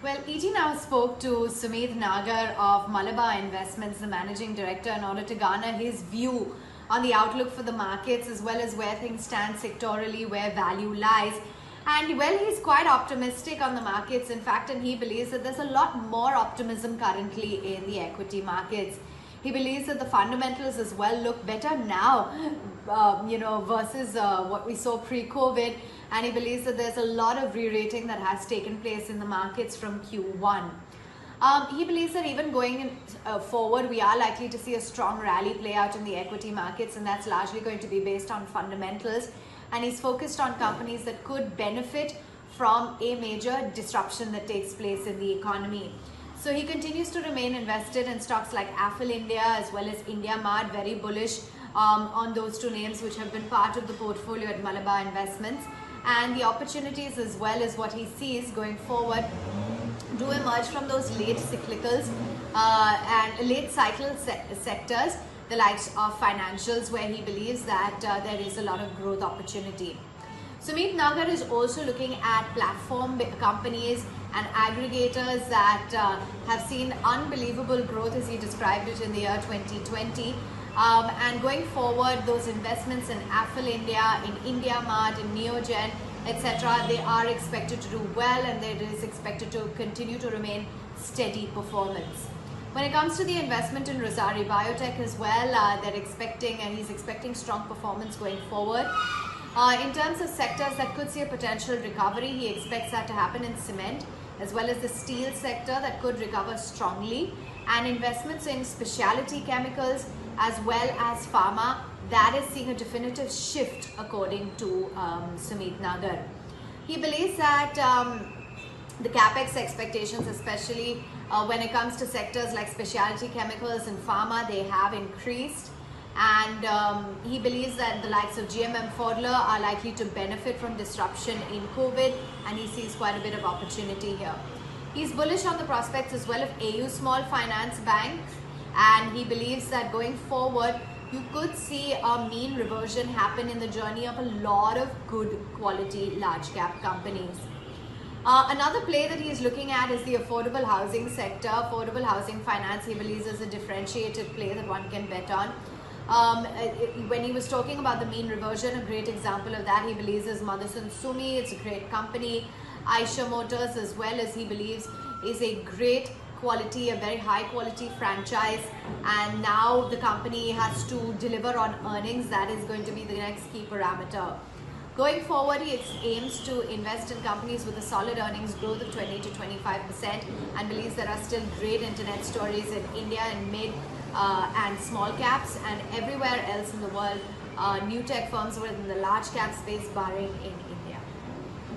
Well, ET now spoke to Sumit Nagar of Malabar Investments, the managing director, in order to garner his view on the outlook for the markets as well as where things stand sectorally, where value lies. And well, he's quite optimistic on the markets, in fact, and he believes that there's a lot more optimism currently in the equity markets. He believes that the fundamentals as well look better now, versus what we saw pre-COVID. And he believes that there's a lot of re-rating that has taken place in the markets from Q1. He believes that even going forward, we are likely to see a strong rally play out in the equity markets, and that's largely going to be based on fundamentals. And he's focused on companies that could benefit from a major disruption that takes place in the economy. So he continues to remain invested in stocks like Affle India as well as IndiaMart, very bullish on those two names which have been part of the portfolio at Malabar Investments. And the opportunities as well as what he sees going forward do emerge from those late cyclicals and late cycle sectors, the likes of financials, where he believes that there is a lot of growth opportunity. Sumit Nagar is also looking at platform companies and aggregators that have seen unbelievable growth, as he described it, in the year 2020. And going forward, those investments in Affle India, in IndiaMart, in Neogen, etc., they are expected to do well, and it is expected to continue to remain steady performance. When it comes to the investment in Rossari Biotech as well, he's expecting strong performance going forward. In terms of sectors that could see a potential recovery, he expects that to happen in cement as well as the steel sector that could recover strongly, and investments in specialty chemicals as well as pharma, that is seeing a definitive shift according to Sumit Nagar. He believes that the capex expectations, especially when it comes to sectors like specialty chemicals and pharma, they have increased. And he believes that the likes of GMM Pfaudler are likely to benefit from disruption in COVID, and he sees quite a bit of opportunity here. He's bullish on the prospects as well of AU Small Finance Bank, and he believes that going forward, you could see a mean reversion happen in the journey of a lot of good quality large cap companies. Another play that he's looking at is the affordable housing sector. Affordable housing finance, he believes, is a differentiated play that one can bet on. When he was talking about the mean reversion, a great example of that, he believes, is Motherson Sumi. It's a great company. Eicher Motors as well, as he believes, is a great quality, a very high quality franchise, and now the company has to deliver on earnings. That is going to be the next key parameter. Going forward, he aims to invest in companies with a solid earnings growth of 20 to 25% and believes there are still great internet stories in India and mid and small caps, and everywhere else in the world, new tech firms within the large cap space, barring in India.